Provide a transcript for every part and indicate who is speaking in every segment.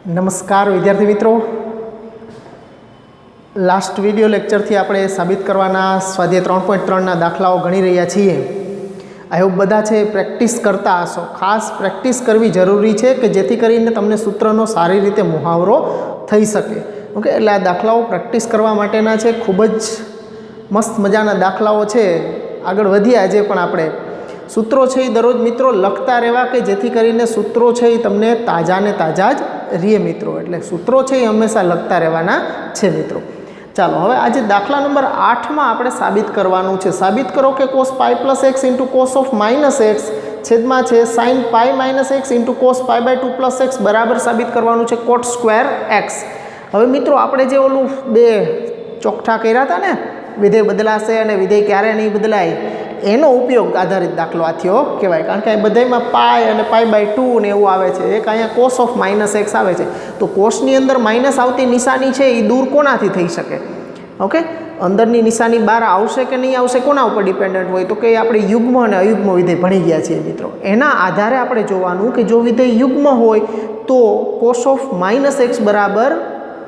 Speaker 1: નમસ્કાર વિદ્યાર્થી મિત્રો, લાસ્ટ વિડિયો લેક્ચરથી આપણે સાબિત કરવાના સ્વાધ્યાય 3.3ના દાખલાઓ ગણી રહ્યા છીએ. આઈ હોપ બધા છે પ્રેક્ટિસ કરતા હશો. ખાસ પ્રેક્ટિસ કરવી જરૂરી છે કે જેથી કરીને તમને સૂત્રનો સારી રીતે મુહાવરો થઈ શકે. ઓકે, એટલે આ દાખલાઓ પ્રેક્ટિસ કરવા માટેના છે. ખૂબ જ મસ્ત મજાના દાખલાઓ છે. આગળ વધીએ આજે પણ આપણે સૂત્રો છે એ દરરોજ મિત્રો લખતા રહેવા કે જેથી કરીને સૂત્રો છે એ તમને તાજા ને તાજા જ રહે મિત્રો. એટલે સૂત્રો છે એ હંમેશા લખતા રહેવાના છે મિત્રો. ચાલો હવે આજે દાખલા નંબર 8માં આપણે સાબિત કરવાનું છે. સાબિત કરો કે cos pi plus x into cos of minus x છેદમાં છે sin pi minus x into cos pi by 2 plus x બરાબર સાબિત કરવાનું છે cot square x. હવે મિત્રો આપણે જે ઓલું બે ચોકઠા કર્યા હતા ને, વિધેય બદલાશે અને વિધેય ક્યારે નહીં બદલાય, એનો ઉપયોગ આધારિત દાખલો આ થયો કહેવાય. કારણ કે બધામાં પાઈ અને પાઈ બાય 2 ને એવું આવે છે. એક અહીંયા કોસ ઓફ માઇનસ એક્સ આવે છે. તો કોસની અંદર માઇનસ આવતી નિશાની છે એ દૂર કોનાથી થઈ શકે? ઓકે, અંદરની નિશાની બહાર આવશે કે નહીં આવશે કોના ઉપર ડિપેન્ડન્ટ હોય? તો કે આપણે યુગ્મ અને અયુગ્મ વિધેય ભણી ગયા છીએ મિત્રો. એના આધારે આપણે જોવાનું કે જો વિધેય યુગ્મ હોય તો કોસ ઓફ માઇનસ એક્સ બરાબર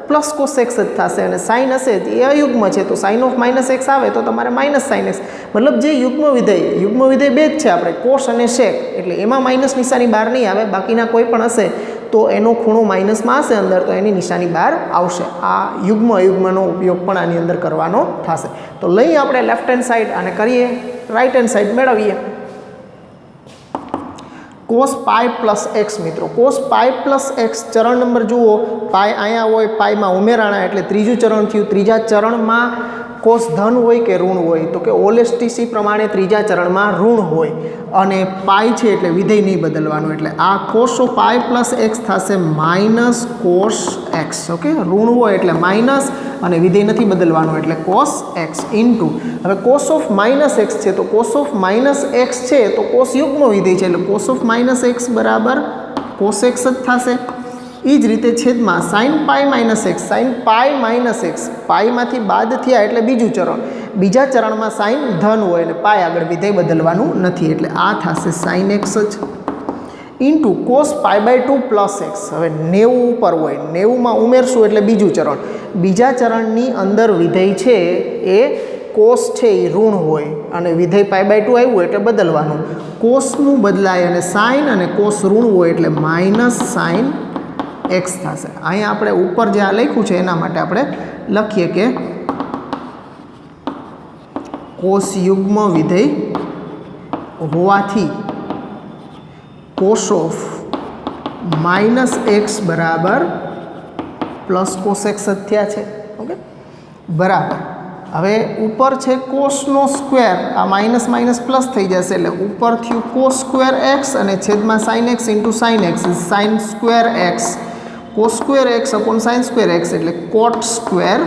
Speaker 1: પ્લસ કોસ એક્સ જ થશે, અને સાઇન હશે એ અયુગ્મ છે તો સાઇન ઓફ માઇનસ એક્સ આવે તો તમારે માઇનસ સાઇન એક્સ. મતલબ જે યુગ્મ વિધેય બે જ છે આપણે, કોસ અને સેક, એટલે એમાં માઇનસ નિશાની બહાર નહીં આવે. બાકીના કોઈ પણ હશે તો એનો ખૂણો માઇનસમાં હશે અંદર, તો એની નિશાની બહાર આવશે. આ યુગ્મ અયુગ્મનો ઉપયોગ પણ આની અંદર કરવાનો થશે. તો લઈએ આપણે લેફ્ટ હેન્ડ સાઈડ અને કરીએ રાઈટ હેન્ડ સાઈડ મેળવીએ. cos pi plus x મિત્રો, cos pi plus x ચરણ નંબર જુઓ. પાઈ અહીંયા હોય, પાઈમાં ઉમેરાણા એટલે ત્રીજું ચરણ થયું. ત્રીજા ચરણમાં કોસ ધન હોય કે ઋણ હોય? તો કે ઓએલએસટીસી પ્રમાણે ત્રીજા ચરણમાં ઋણ હોય, અને પાઈ છે એટલે વિધેય નહીં બદલવાનું. એટલે આ cos of pi plus x થશે માઇનસ કોસ એક્સ. ઓકે, ઋણ હોય એટલે માઇનસ અને વિધેય નથી બદલવાનું એટલે કોસ એક્સ ઇન્ટુ. હવે કોસ ઓફ માઇનસ એક્સ છે તો કોસ ઓફ માઇનસ એક્સ છે તો કોસ યુગ્મ વિધેય છે એટલે કોસ ઓફ માઇનસ એક્સ બરાબર કોસ એક્સ જ થશે. એ જ રીતે છેદમાં sine pi minus x, sine pi minus x, પાઈમાંથી બાદ થયા એટલે બીજું ચરણ. બીજા ચરણમાં સાઇન ધન હોય અને પાઈ આગળ વિધેય બદલવાનું નથી એટલે આ થશે સાઇન એક્સ જ into cos pi by 2 plus x. હવે 90 ઉપર હોય, 90માં ઉમેરશું એટલે બીજું ચરણ. બીજા ચરણની અંદર વિધેય છે એ કોસ છે એ ઋણ હોય અને વિધેય પાઈ બાય 2 આવ્યું એટલે બદલવાનું. કોસનું બદલાય અને સાઇન અને કોસ ઋણ હોય એટલે માઇનસ સાઇન એક્સ થશે. અહીંયા આપણે ઉપર જે આ લખ્યું છે એના માટે આપણે લખીએ કે કોસ યુગ્મ વિધેય હોવાથી કોસ ઓફ માઇનસ એક્સ બરાબર પ્લસ કોસ એક્સ જ થયા છે. ઓકે, બરાબર. હવે ઉપર છે કોસનો સ્ક્વેર, આ માઇનસ માઇનસ પ્લસ થઈ જશે એટલે ઉપર થયું કોસ સ્ક્વેર એક્સ અને છેદમાં sign x into sine x, sine square x cos square x upon sine square x એટલે કોટ સ્ક્વેર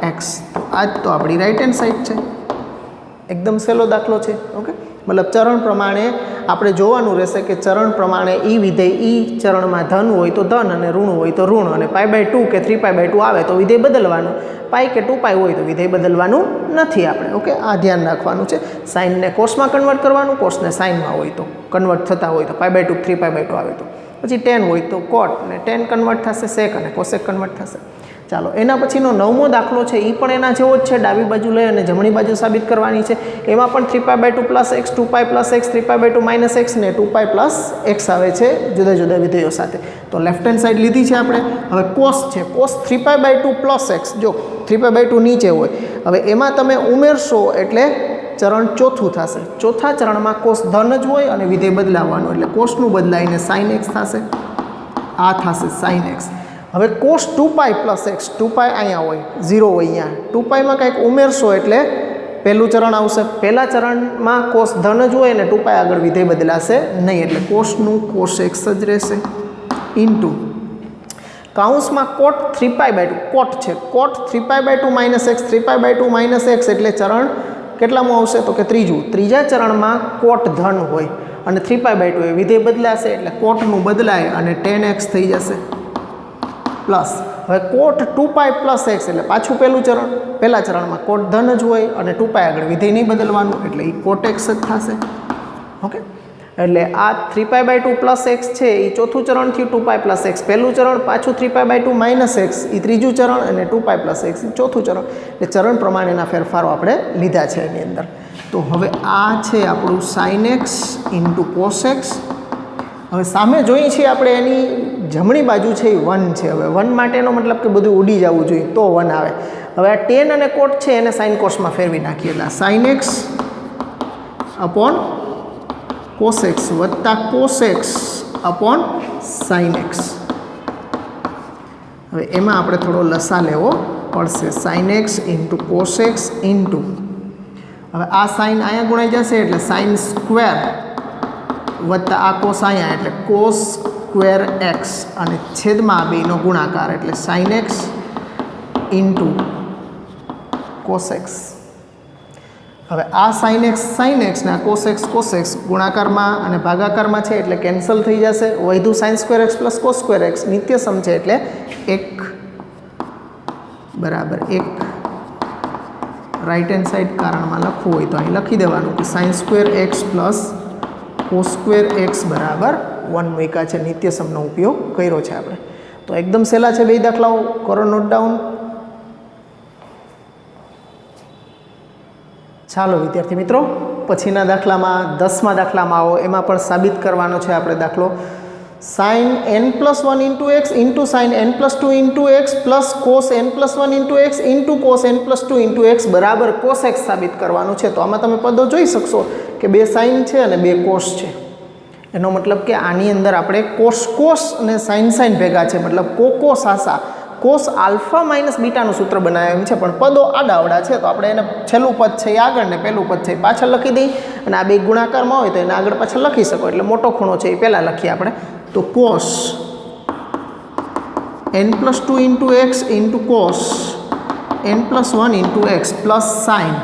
Speaker 1: એક્સ. તો આ જ તો આપણી રાઈટ હેન્ડ સાઈડ છે. એકદમ સહેલો દાખલો છે. ઓકે, મતલબ ચરણ પ્રમાણે આપણે જોવાનું રહેશે કે ચરણ પ્રમાણે ઈ વિધેય ઈ ચરણમાં ધન હોય તો ધન અને ઋણ હોય તો ઋણ, અને પાઈ બાય 2 કે 3 પાઈ બાય 2 આવે તો વિધેય બદલવાનું, પાઈ કે 2 પાઈ હોય તો વિધેય બદલવાનું નથી આપણે. ઓકે, આ ધ્યાન રાખવાનું છે. સાઇનને કોસમાં કન્વર્ટ કરવાનું, કોસને સાઇનમાં હોય તો કન્વર્ટ થતા હોય તો પાઈ બાય 2 3 પાઈ બાય 2 આવે તો, પછી 10 હોય તો કોટ ને 10 કન્વર્ટ થશે સેક અને કોસેક કન્વર્ટ થશે. ચાલો એના પછીનો 9મો દાખલો છે એ પણ એના જેવો જ છે. ડાબી બાજુ લઈ અને જમણી બાજુ સાબિત કરવાની છે. એમાં પણ 3 pi by 2 plus x, 2 pi plus x, 3 pi by 2 minus x ને 2 પાઈ પ્લસ એક્સ આવે છે જુદા જુદા વિધેયો સાથે. તો લેફ્ટ હેન્ડ સાઈડ લીધી છે આપણે. હવે કોસ છે, cos 3 pi by 2 plus x, જો 3 પાઈ બાય 2 નીચે હોય, હવે એમાં તમે ઉમેરશો એટલે ચરણ ચોથું થશે. ચોથા ચરણમાં કોસ ધન જ હોય અને વિધેય બદલાવવાનું એટલે કોસનું બદલાઈને સાઇન એક્સ થશે. આ થશે સાઇન એક્સ. હવે કોસ 2 પાઈ પ્લસ એક્સ, 2 પાઈ અહીંયા હોય, 0 હોય અહીંયા, 2 પાઈમાં કંઈક ઉમેરશો એટલે પહેલું ચરણ આવશે. પહેલા ચરણમાં કોસ ધન જ હોય અને 2 પાઈ આગળ વિધેય બદલાશે નહીં એટલે કોસનું કોસ એક્સ જ રહેશે into કાઉન્સમાં coat 3 pi by 2, cot છે, cot 3 pi by 2 minus x, 3 pi by 2 minus x એટલે ચરણ કેટલામાં આવશે તો કે ત્રીજું. ત્રીજા ચરણમાં કોટ ધન હોય અને 3 પાઈ બાય 2 એ વિધેય બદલાશે એટલે કોટનું બદલાય અને 10x થઈ જશે પ્લસ. હવે કોટ 2 પાઈ પ્લસ એક્સ એટલે પાછું પહેલું ચરણ, પહેલા ચરણમાં કોટ ધન જ હોય અને 2 પાઈ આગળ વિધેય નહીં બદલવાનું એટલે એ કોટ એક્સ જ થશે. ઓકે, એટલે આ 3π/2 પ્લસ એક્સ છે એ ચોથું ચરણ થયું, 2π પ્લસ એક્સ પહેલું ચરણ, પાછું 3π/2 માઇનસ એક્સ એ ત્રીજું ચરણ, અને 2π પ્લસ એક્સ એ ચોથું ચરણ. એટલે ચરણ પ્રમાણેના ફેરફારો આપણે લીધા છે એની અંદર. તો હવે આ છે આપણું sign x into cos x. હવે સામે જોઈએ છીએ આપણે એની જમણી બાજુ છે એ 1 છે. હવે 1 માટેનો મતલબ કે બધું ઉડી જવું જોઈએ તો 1 આવે. હવે આ ટેન અને કોટ છે એને સાઇન કોસમાં ફેરવી નાખીએ. એટલે sine x upon cos x વત્તા cos x upon sine x. હવે એમાં આપણે થોડો લસા લેવો પડશે. Sine x into cos x into, હવે આ સાઇન અહીંયા ગુણાઈ જશે એટલે સાઇન સ્ક્વેર વત્તા આ કોસ અહીંયા એટલે કોસ સ્ક્વેર એક્સ, અને છેદમાં આ બેનો ગુણાકાર એટલે sine x into cos x. હવે આ સાઇન એક્સ ને આ કોસ એક્સ ગુણાકારમાં અને ભાગાકારમાં છે એટલે કેન્સલ થઈ જશે. વધુ sine square x plus cos square x નિત્ય સમ છે એટલે 1 બરાબર 1. રાઇટ હેન્ડ સાઈડ કારણમાં લખવું હોય તો અહીં લખી દેવાનું કે sine square x plus cos square x બરાબર 1 મૂક્યા છે. નિત્ય સમનો ઉપયોગ કર્યો છે આપણે. તો એકદમ સહેલા છે બે દાખલાઓ, કરો નોટ ડાઉન. ચાલો વિદ્યાર્થી મિત્રો, પછીના દાખલામાં 10મા દાખલામાં આવો. એમાં પણ સાબિત કરવાનો છે આપણે દાખલો. Sine n+1 into x into sine n+2 into x plus cos n+1 into x into cos n+2 into x બરાબર કોસ એક્સ સાબિત કરવાનું છે. તો આમાં તમે પદો જોઈ શકશો કે 2 સાઇન છે અને 2 કોસ છે. એનો મતલબ કે આની અંદર આપણે કોસ અને સાઇન ભેગા છે, મતલબ કોસાસા કોસ આલ્ફા માઇનસ બીટાનું સૂત્ર બનાવ્યું એમ છે, પણ પદો આડાવડા છે. તો આપણે એને છેલ્લું પદ છે એ આગળ ને પહેલું પદ છે એ પાછળ લખી દઈ, અને આ બે ગુણાકારમાં હોય તો એને આગળ પાછળ લખી શકો. એટલે મોટો ખૂણો છે એ પહેલાં લખીએ આપણે. તો cos n+2 into x into cos n+1 into x plus sine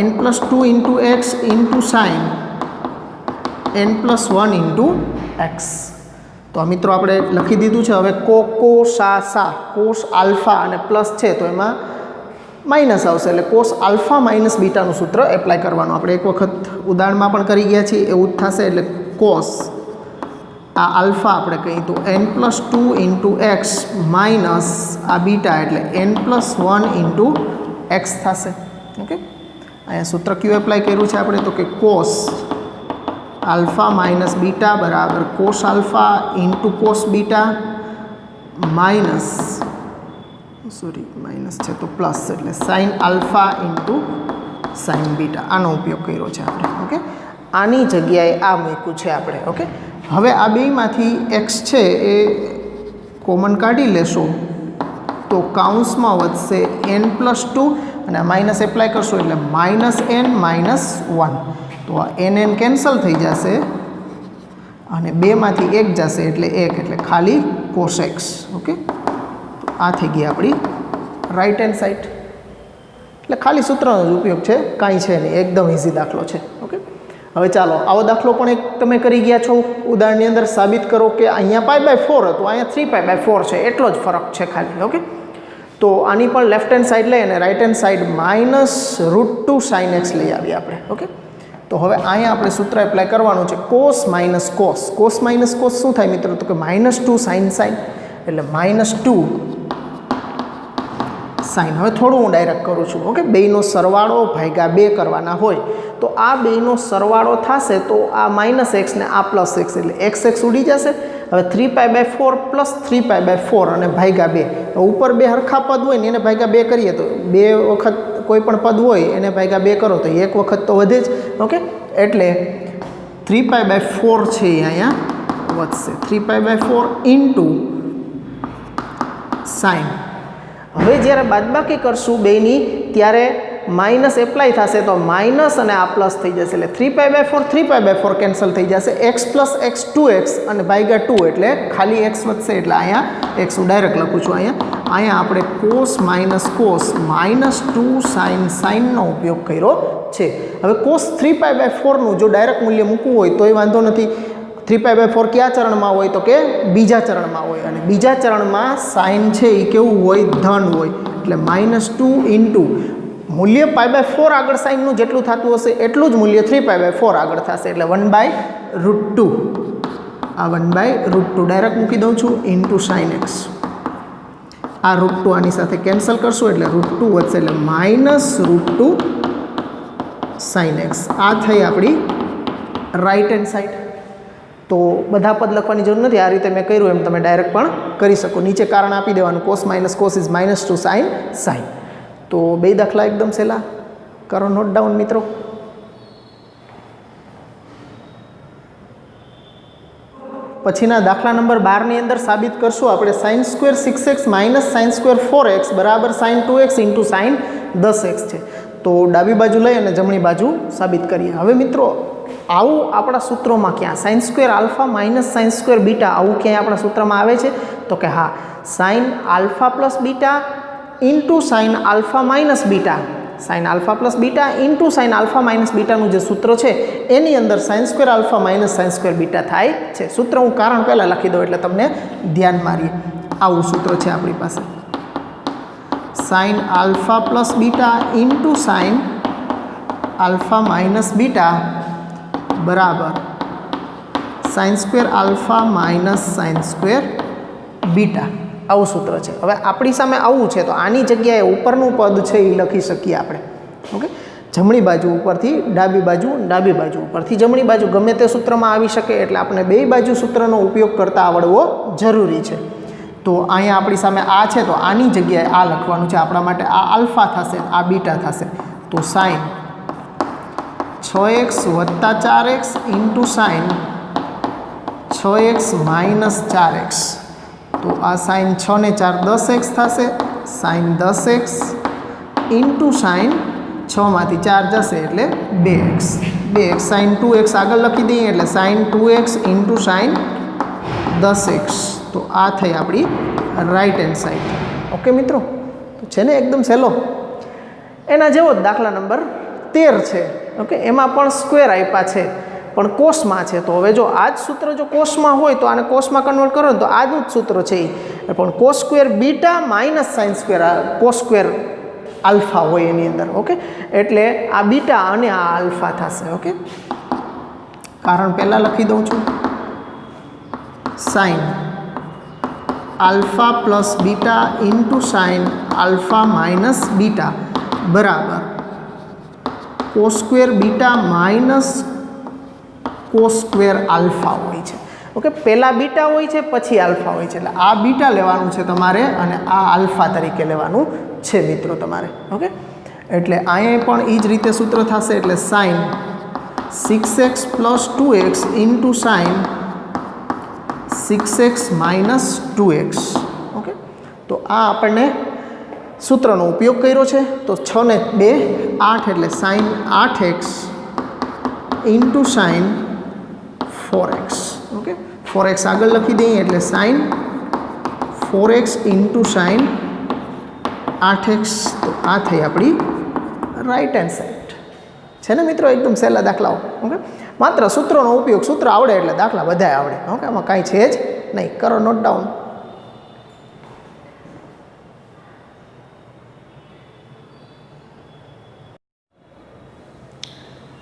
Speaker 1: n+2 into x into sine n+1 into x. તો મિત્રો આપણે લખી દીધું છે. હવે કોસાસા કોસ આલ્ફા અને પ્લસ છે તો એમાં માઇનસ આવશે, એટલે કોસ આલ્ફા માઇનસ બીટાનું સૂત્ર એપ્લાય કરવાનું. આપણે એક વખત ઉદાહરણમાં પણ કરી ગયા છીએ, એવું જ થશે. એટલે કોસ આ આલ્ફા આપણે કહીએ તો n+2 ઇન્ટુ એક્સ માઇનસ આ બીટા એટલે n+1 ઇન્ટુ એક્સ થશે. ઓકે, અહીંયા સૂત્ર ક્યુ એપ્લાય કર્યું છે આપણે? તો કે કોસ આલ્ફા માઇનસ બીટા બરાબર cos alpha into cos beta minus છે તો પ્લસ, એટલે sine alpha into sign beta. આનો ઉપયોગ કર્યો છે આપણે. ઓકે, આની જગ્યાએ આ મૂક્યું છે આપણે. ઓકે, હવે આ બેમાંથી એક્સ છે એ કોમન કાઢી લેશો તો કાઉન્સમાં વધશે n+2 અને માઇનસ એપ્લાય કરશો એટલે -n-1. તો આ n કેન્સલ થઈ જશે અને 2માંથી 1 જશે એટલે 1, એટલે ખાલી કોસ એક્સ. ઓકે, તો આ થઈ ગઈ આપણી રાઇટ હેન્ડ સાઈડ. એટલે ખાલી સૂત્રનો જ ઉપયોગ છે, કાંઈ છે નહીં, એકદમ ઇઝી દાખલો છે. ઓકે, હવે ચાલો આવો દાખલો પણ એક તમે કરી ગયા છો. ઉદાહરણની અંદર સાબિત કરો કે અહીંયા π/4 હતું, અહીંયા 3π/4 છે, એટલો જ ફરક છે ખાલી. ઓકે, તો આની પણ લેફ્ટ હેન્ડ સાઈડ લઈ અને right hand side -√2 sin x લઈ આવીએ આપણે. ઓકે, તો હવે અહીંયા આપણે સૂત્ર એપ્લાય કરવાનું છે. કોસ માઇનસ કોસ શું થાય મિત્રો? તો કે -2 sin એટલે -2 sin. હવે થોડું હું ડાયરેક્ટ કરું છું. ઓકે, બેયનો સરવાળો ભાગ્યા 2 કરવાના હોય તો આ બેયનો સરવાળો થશે તો આ -x ને આ +x એટલે x ઉડી જશે. હવે 3π/4 પ્લસ 3π/4 અને ભાગ્યા 2. ઉપર 2 હરખા પદ હોય ને એને ભાગ્યા 2 કરીએ તો 2 વખત કોઈ પણ પદ હોય એને ભાગ્યા 2 કરો તો 1 વખત તો વધે જ. ઓકે, એટલે 3π/4 છે એ અહીંયા વધશે. 3π/4 ઇન્ટુ સાઇન. હવે જ્યારે બાદબાકી કરશું બેની ત્યારે માઇનસ એપ્લાય થશે તો માઇનસ અને આ પ્લસ થઈ જશે. એટલે 3π/4 કેન્સલ થઈ જશે. x પ્લસ x 2x અને ભાગ્યા 2 એટલે ખાલી x વધશે. એટલે અહીંયા x હું ડાયરેક્ટ લખું છું. અહીંયા આપણે કોસ -2 સાઇનનો ઉપયોગ કર્યો છે. હવે કોસ 3π/4નું જો ડાયરેક્ટ મૂલ્ય મૂકવું હોય તોય વાંધો નથી. 3π/4 કયા ચરણમાં હોય? તો કે બીજા ચરણમાં હોય, અને બીજા ચરણમાં સાઇન છે એ કેવું હોય? ધન હોય. એટલે -2 ઇન્ટુ મૂલ્ય π/4 આગળ સાઇનનું જેટલું થતું હશે એટલું જ મૂલ્ય 3π/4 આગળ થશે, એટલે 1/√2 આ 1/√2 ડાયરેક્ટ મૂકી દઉં છું ઇન્ટુ સાઇન એક્સ. આ √2 આની સાથે કેન્સલ કરશું એટલે √2 વધશે, એટલે -√2 સાઇન એક્સ. આ થઈ આપણી રાઇટ હેન્ડ સાઈડ. તો બધા પદ લખવાની જરૂર નથી, આ રીતે મેં કર્યું એમ તમે ડાયરેક્ટ પણ કરી શકો. નીચે કારણ આપી દેવાનું, cos minus cos is -2 sine sign. તો બે દાખલા એકદમ સહેલા, કરો નોટ ડાઉન મિત્રો. પછીના દાખલા નંબર 12 ની અંદર સાબિત કરશું આપણે sin² 6x minus sin² 4x બરાબર sin 2x into sin 10x છે. તો ડાબી બાજુ લઈ અને જમણી બાજુ સાબિત કરીએ. હવે મિત્રો આવું આપણા સૂત્રોમાં ક્યાં sin² alpha minus sin² beta આવું ક્યાંય આપણા સૂત્રમાં આવે છે? તો કે હા, sin alpha plus beta into sin alpha minus beta, sin alpha plus beta into sin alpha minus બીટાનું જે સૂત્ર છે એની અંદર sin² alpha minus sin² beta થાય છે. સૂત્ર હું કારણ પહેલાં લખી દઉં એટલે તમને ધ્યાન મારીએ. આવું સૂત્ર છે આપણી પાસે, sin alpha plus beta into sin alpha minus beta બરાબર sin² alpha minus sin² beta. આવું સૂત્ર છે. હવે આપણી સામે આવું છે તો આની જગ્યાએ ઉપરનું પદ છે એ લખી શકીએ આપણે. ઓકે, જમણી બાજુ ઉપરથી ડાબી બાજુ, ડાબી બાજુ ઉપરથી જમણી બાજુ ગમે તે સૂત્રમાં આવી શકે, એટલે આપણે બે બાજુ સૂત્રનો ઉપયોગ કરતા આવડવો જરૂરી છે. તો અહીંયા આપણી સામે આ છે તો આની જગ્યાએ આ લખવાનું છે આપણા માટે. આ આલ્ફા થશે, આ બીટા થશે. તો સાઇન 6x વત્તા 4x into sine 6x minus 4x. તો આ સાઇન 6 ને 4 10x થશે, સાઇન 10x ઇન્ટુ સાઇન 6 માંથી 4 જશે એટલે 2x. સાઇન 2x આગળ લખી દઈએ એટલે sign 2x into sign 10x. તો આ થઈ આપણી રાઇટ હેન્ડ સાઈડ. ઓકે મિત્રો, તો છે ને એકદમ સહેલો. એના જેવો જ દાખલા નંબર 13 છે. ઓકે, એમાં પણ સ્ક્વેર આપ્યા છે પણ કોષમાં છે. તો હવે જો આ જ સૂત્ર જો કોષમાં હોય તો આને કોષમાં કન્વર્ટ કરો ને તો આજનું જ સૂત્ર છે એ, પણ cos² beta minus sin² cos² alpha હોય એની અંદર. ઓકે, એટલે આ બીટા અને આ આલ્ફા થશે. ઓકે, કારણ પહેલાં લખી દઉં છું, sine alpha plus beta into sine alpha minus beta બરાબર cos² beta minus cos² alpha હોય છે. ઓકે, પહેલાં બીટા હોય છે પછી આલ્ફા હોય છે, એટલે આ બીટા લેવાનું છે તમારે અને આ આલ્ફા તરીકે લેવાનું છે મિત્રો તમારે. ઓકે, એટલે અહીંયા પણ એ જ રીતે સૂત્ર થશે, એટલે sine 6x plus 2x into sine 6x minus 2x. Okay, તો આ આપણને સૂત્રનો ઉપયોગ કર્યો છે. તો 6 ને 2 8 એટલે sign 8x into sign 4x. Okay, 4x આગળ લખી દઈએ એટલે sign 4x into sign 8x. તો આ થઈ આપણી રાઇટ હેન્ડ સાઈડ. છે ને મિત્રો એકદમ સહેલા દાખલાઓ. ઓકે, માત્ર સૂત્રોનો ઉપયોગ, સૂત્ર આવડે એટલે દાખલા બધાય આવડે. ઓકે, આમાં કાંઈ છે જ નહીં. કરો નોટ ડાઉન.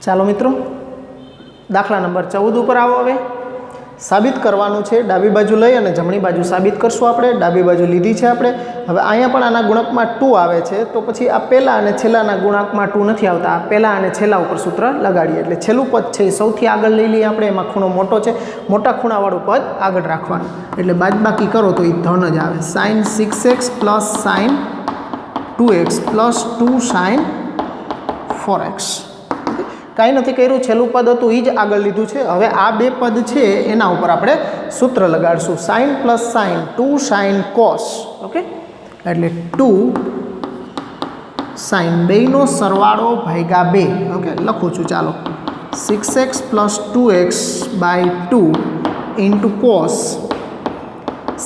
Speaker 1: ચાલો મિત્રો, દાખલા નંબર 14 ઉપર આવો. હવે સાબિત કરવાનું છે. ડાબી બાજુ લઈ અને જમણી બાજુ સાબિત કરશું આપણે. ડાબી બાજુ લીધી છે આપણે. હવે અહીંયા પણ આના ગુણકમાં 2 આવે છે, તો પછી આ પહેલાં અને છેલ્લાના ગુણાંકમાં 2 નથી આવતા. આ પહેલાં અને છેલ્લા ઉપર સૂત્ર લગાડીએ એટલે છેલ્લું પદ છે એ સૌથી આગળ લઈ લઈએ આપણે. એમાં ખૂણો મોટો છે, મોટા ખૂણાવાળું પદ આગળ રાખવાનું. એટલે બાદબાકી કરો તો એ ધન જ આવે. Sine 6x plus sine 2x plus 2 sine 4x. કાંઈ નથી કર્યું, છેલ્લું પદ હતું એ જ આગળ લીધું છે. હવે આ બે પદ છે એના ઉપર આપણે સૂત્ર લગાડશું. Sine plus sine 2 sine cos. Okay, એટલે 2 સાઇન બેયનો સરવાળો ભાગ્યા 2. ઓકે, લખું છું ચાલો. 6x plus 2x by 2 into cos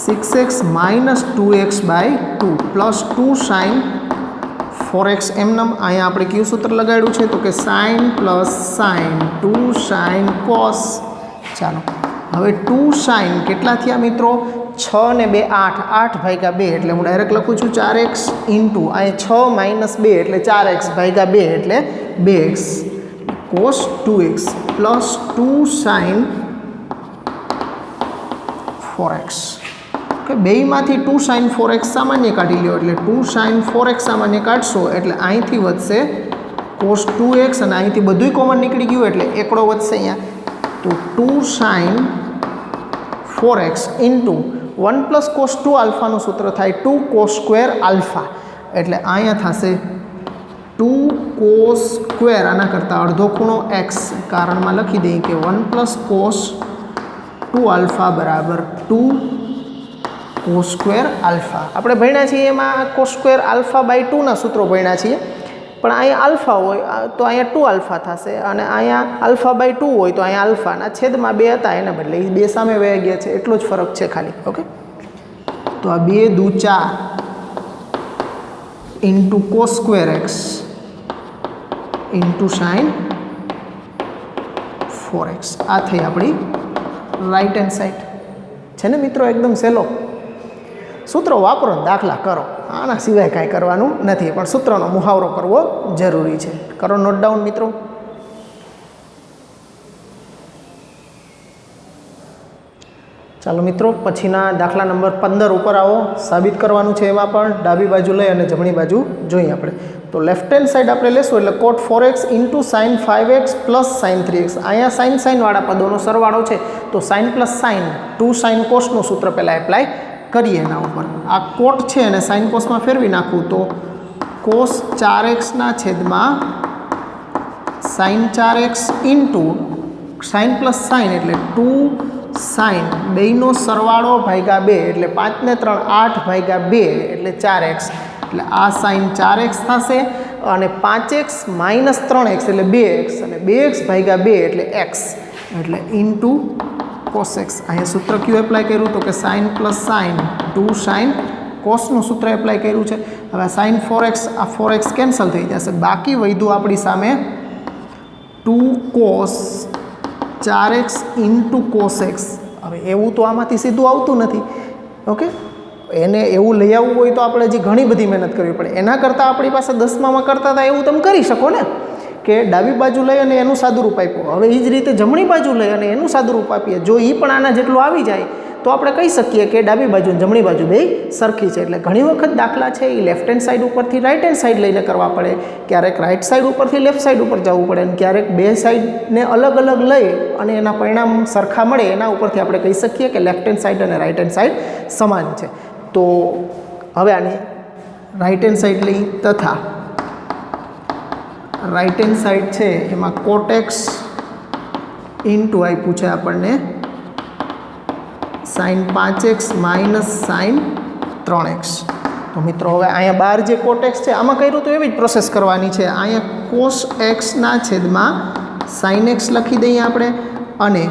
Speaker 1: 6x minus 2x by 2 plus 2 sine 4x. એમનામ અહીંયા આપણે કયું સૂત્ર લગાડ્યું છે? તો કે sine plus sine 2 sine cos. ચાલો હવે 2 સાઇન કેટલા થયા મિત્રો? 6 ને 2 8, 8 ભાગ્યા 2 એટલે હું ડાયરેક્ટ લખું છું 4x ઇન્ટુ અહીં 6 માઇનસ 2 એટલે 4x ભાગ્યા 2 એટલે 2x cos 2x plus 2 sine 4x. Okay, બેયમાંથી 2 સાઇન 4x સામાન્ય કાઢી લ્યો એટલે 2 સાઇન 4x સામાન્ય કાઢશો એટલે અહીંથી વધશે કોસ 2x અને અહીંથી બધુંય કોમન નીકળી ગયું એટલે એકડો વધશે અહીંયા. તો 2 sine 4x into 1 plus cos 2 આલ્ફાનું સૂત્ર થાય 2 કોસ સ્ક્વેર આલ્ફા એટલે અહીંયા થશે 2 કોસ સ્ક્વેર આના કરતાં અડધો ખૂણો x કારણમાં લખી દઈએ કે 1 પ્લસ કોસ 2 આલ્ફા બરાબર 2 કોસ સ્ક્વેર આલ્ફા. આપણે ભણ્યા છીએ એમાં કોસ સ્ક્વેર આલ્ફા બાય 2ના સૂત્રો ભણ્યા છીએ, પણ અહીંયા આલ્ફા હોય તો અહીંયા 2 આલ્ફા થશે અને અહીંયા આલ્ફા બાય 2 હોય તો અહીંયા આલ્ફાના છેદમાં 2 હતા એના બદલે એ 2 સામે વહી ગયા છે, એટલો જ ફરક છે ખાલી. ઓકે, તો આ 2 દુ 4 into cos square x into sign 4x આ થઈ આપણી રાઇટ હેન્ડ સાઈડ. છે ને મિત્રો? એકદમ સહેલો. સૂત્રો વાપરો, દાખલા કરો, આના સિવાય કાંઈ કરવાનું નથી, પણ સૂત્રનો મુહાવરો કરવો જરૂરી છે. કરો નોટ ડાઉન મિત્રો. ચાલો મિત્રો, પછીના દાખલા નંબર 15 ઉપર આવો. સાબિત કરવાનું છે, એમાં પણ ડાબી બાજુ લઈ અને જમણી બાજુ જોઈએ આપણે. તો લેફ્ટ હેન્ડ સાઈડ આપણે લેશું એટલે cot 4x into sine 5x plus sine 3x. અહીંયા સાઇન સાઇનવાળા પદોનો સરવાળો છે તો સાઇન પ્લસ સાઇન 2 સાઇન કોસનું સૂત્ર પહેલાં એપ્લાય કરીએ એના ઉપર. આ કોટ છે અને સાઇન કોસમાં ફેરવી નાખું તો કોસ 4xના છેદમાં sine 4x into sine plus sine એટલે 2 સાઇન બેયનો સરવાળો ભાગ્યા 2 એટલે 5 ને 3 8 ભાગ્યા 2 એટલે 4x એટલે આ સાઇન 4x થશે અને 5x માઇનસ 3x એટલે 2x અને 2x ભાગ્યા 2 એટલે x એટલે ઇન્ટુ કોસ એક્સ. અહીંયા સૂત્ર ક્યુ એપ્લાય કર્યું તો કે સાઇન પ્લસ સાઇન 2 સાઇન કોસનું સૂત્ર એપ્લાય કર્યું છે. હવે સાઇન 4x આ 4x કેન્સલ થઈ જશે, બાકી વધ્યું આપણી સામે 2 cos 4x into cos x. હવે એવું તો આમાંથી સીધું આવતું નથી. ઓકે, એને એવું લઈ આવવું હોય તો આપણે હજી ઘણી બધી મહેનત કરવી પડે. એના કરતાં આપણી પાસે 10મામાં કરતા હતા એવું તમે કરી શકો ને, કે ડાબી બાજુ લઈ અને એનું સાદુરૂપ આપ્યું. હવે એ જ રીતે જમણી બાજુ લઈ અને એનું સાદુરૂપ આપીએ. જો એ પણ આના જેટલું આવી જાય તો આપણે કહી શકીએ કે ડાબી બાજુ અને જમણી બાજુ બે સરખી છે. એટલે ઘણી વખત દાખલા છે એ લેફ્ટ હેન્ડ સાઈડ ઉપરથી રાઇટ હેન્ડ સાઈડ લઈને કરવા પડે, ક્યારેક રાઇટ સાઈડ ઉપરથી લેફ્ટ સાઈડ ઉપર જવું પડે અને ક્યારેક બે સાઈડને અલગ અલગ લઈ અને એના પરિણામ સરખા મળે એના ઉપરથી આપણે કહી શકીએ કે લેફ્ટ હેન્ડ સાઈડ અને રાઇટ હેન્ડ સાઈડ સમાન છે. તો હવે આની રાઇટ હેન્ડ સાઈડ લઈ તથા રાઇટ હેન્ડ સાઈડ છે એમાં કોટ એક્સ ઇન્ટુ આપ્યું છે આપણને sign 5x minus sign 3x. તો મિત્રો હવે અહીંયા બહાર જે કોટ એક્સ છે આમાં કર્યું તો એવી જ પ્રોસેસ કરવાની છે. અહીંયા કોસ એક્સના છેદમાં સાઇન એક્સ લખી દઈએ આપણે અને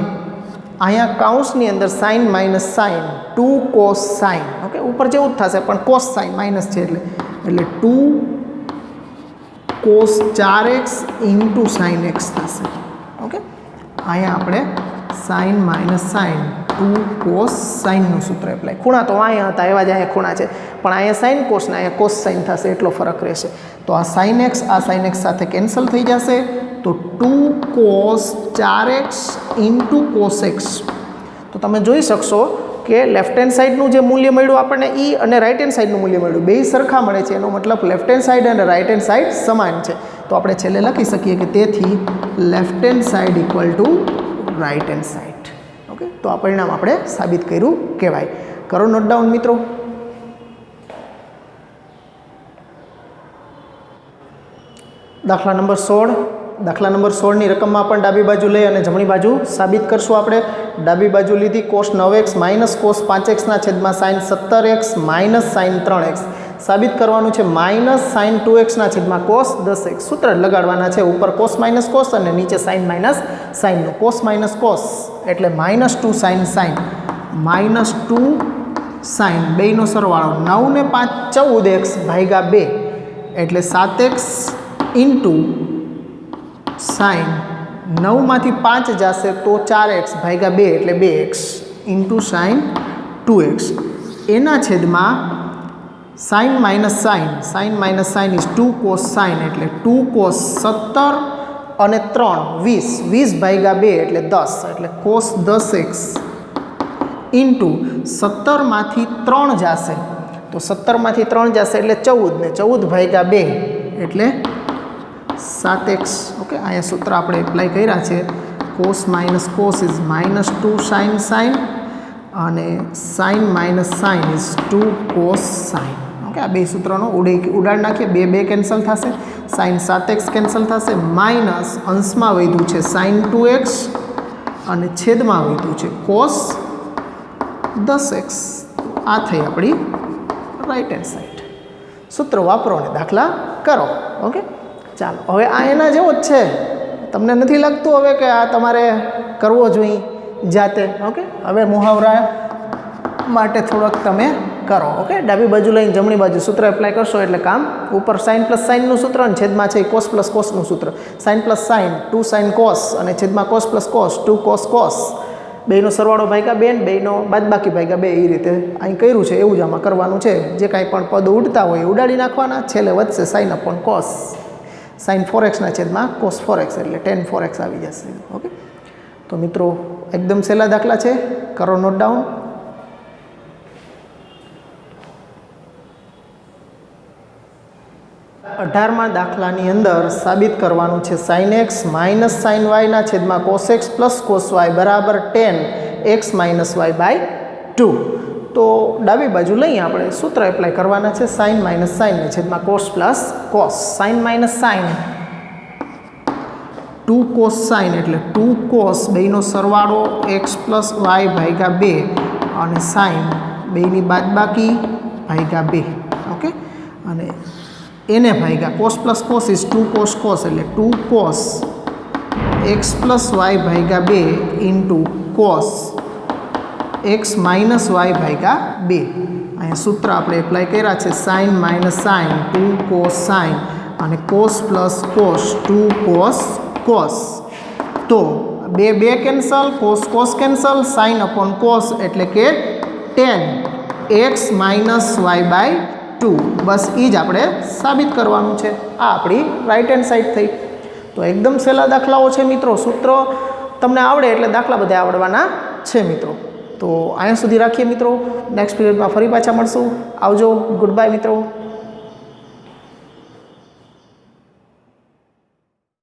Speaker 1: અહીંયા કાઉન્સની અંદર sine minus sine 2 cos sine. Okay, ઉપર જેવું જ થશે પણ કોસ સાઇન માઇનસ છે એટલે 2 cos 4x into sine x થશે. ઓકે, અહીંયા આપણે સાઇન માઇનસ સાઇન 2 કોસ સાઇનનું સૂત્ર એપ્લાય. ખૂણા તો અહીંયા હતા એવા જ અહીંયા ખૂણા છે, પણ અહીંયા સાઇન કોસને અહીંયા કોસ સાઇન થશે એટલો ફરક રહેશે. તો આ સાઇન એક્સ સાથે કેન્સલ થઈ જશે તો 2 cos 4x into cos x. તો તમે જોઈ શકશો કે લેફ્ટ હેન્ડ સાઈડનું જે મૂલ્ય મળ્યું આપણને એ અને રાઇટ હેન્ડ સાઈડનું મૂલ્ય મળ્યું બે સરખા મળે છે. એનો મતલબ લેફ્ટ હેન્ડ સાઈડ અને રાઇટ હેન્ડ સાઈડ સમાન છે. તો આપણે છેલ્લે લખી શકીએ કે તેથી left hand side equal to right hand side. Okay, તો આ પરિણામ આપણે સાબિત કર્યું કહેવાય. કરો નોટ ડાઉન મિત્રો. દાખલા નંબર 16. દાખલા નંબર 16ની રકમમાં પણ ડાબી બાજુ લઈ અને જમણી બાજુ સાબિત કરશું આપણે. ડાબી બાજુ લીધી કોસ 9x માઇનસ કોસ 5xના છેદમાં sign 17x minus sign 3x. સાબિત કરવાનું છે માઇનસ સાઇન 2xના છેદમાં કોસ 10x. સૂત્ર લગાડવાના છે, ઉપર કોસ માઇનસ કોસ અને નીચે સાઇન માઇનસ સાઇનનું. કોસ માઇનસ કોસ એટલે minus 2 sine sine minus 2 sine બેયનો સરવાળો 9 ને 5 14x ભાગ્યા 2 એટલે 7x ઇન્ટુ સાઇન 9માંથી 5 જશે તો 4x ભાગ્યા 2 એટલે 2x ઇન્ટુ સાઇન 2x એના છેદમાં sine minus sine is 2 cos sine એટલે 2 કોસ 17 અને 3 20 ભાગ્યા 2 એટલે 10 એટલે કોસ 10x ઇન્ટુ 17માંથી 3 જશે તો 17માંથી 3 જશે એટલે 14 ને 14 ભાગ્યા 2 એટલે 7x ઓકે અહીંયા સૂત્ર આપણે એપ્લાય કર્યા છે cos minus cos is -2 sine અને sine minus sine is 2 cos sine okay આ બે સૂત્રનો ઉડાડ નાખીએ 2 કેન્સલ થશે સાઇન 7x કેન્સલ થશે માઇનસ અંશમાં વધ્યું છે સાઇન 2x અને છેદમાં વધ્યું છે કોસ 10x આ થઈ આપણી રાઈટ હેન્ડ સાઈડ સૂત્ર વાપરો અને દાખલા કરો ઓકે ચાલો હવે આ એના જેવો જ છે તમને નથી લાગતું હવે કે આ તમારે કરવો જોઈએ જાતે ઓકે હવે મુહાવરા માટે થોડોક તમે કરો ઓકે ડાબી બાજુ લઈને જમણી બાજુ સૂત્ર એપ્લાય કરશો એટલે કામ ઉપર સાઇન પ્લસ સાઇનનું સૂત્ર અને છેદમાં છે કોસ પ્લસ કોસનું સૂત્ર sine plus sine 2 sine cos અને છેદમાં cos plus cos 2 cos cos બેનો સરવાળો ભાગ્યા 2 બેનો બાદબાકી ભાગ્યા 2 એ રીતે અહીં કર્યું છે એવું જ આમાં કરવાનું છે જે કાંઈ પણ પદ ઉડતા હોય એ ઉડાડી નાખવાના છેલ્લે વધશે sign upon cos sign 4x ના છેદમાં કોસ 4x એટલે tan 4x આવી જશે ઓકે તો મિત્રો એકદમ સહેલા દાખલા છે કરો નોટ ડાઉન 18માં દાખલાની અંદર સાબિત કરવાનું છે sine x minus sine y ના છેદમાં cos x plus cos y બરાબર tan x minus y by 2 તો ડાબી બાજુ લઈએ આપણે સૂત્ર એપ્લાય કરવાના છે સાઇન માઇનસ સાઇન ને છેદમાં cos plus cos sine minus sine 2 cos sine એટલે 2 કોસ બેનો સરવાળો x પ્લસ y ભાગ્યા 2 અને સાઇન બેની બાદબાકી ભાગ્યા 2 ઓકે અને એને ભાગ્યા cos plus cos is 2 cos cos એટલે 2 કોસ x પ્લસ y ભાગ્યા 2 into cos x minus y ભાગ્યા 2 અહીંયા સૂત્ર આપણે એપ્લાય કર્યા છે sine minus sine 2 cos sine અને cos plus cos 2 cos cos તો 2 cancel cos cancel sine upon cos એટલે કે tan x minus y by 2 બસ એ જ આપણે સાબિત કરવાનું છે આ આપણી રાઈટ હેન્ડ સાઈડ થઈ તો એકદમ સહેલા દાખલાઓ છે મિત્રો સૂત્રો તમને આવડે એટલે દાખલા બધા આવડવાના છે મિત્રો તો અહીંયા સુધી રાખીએ મિત્રો નેક્સ્ટ પીરિયડમાં ફરી પાછા મળશું આવજો ગુડ બાય મિત્રો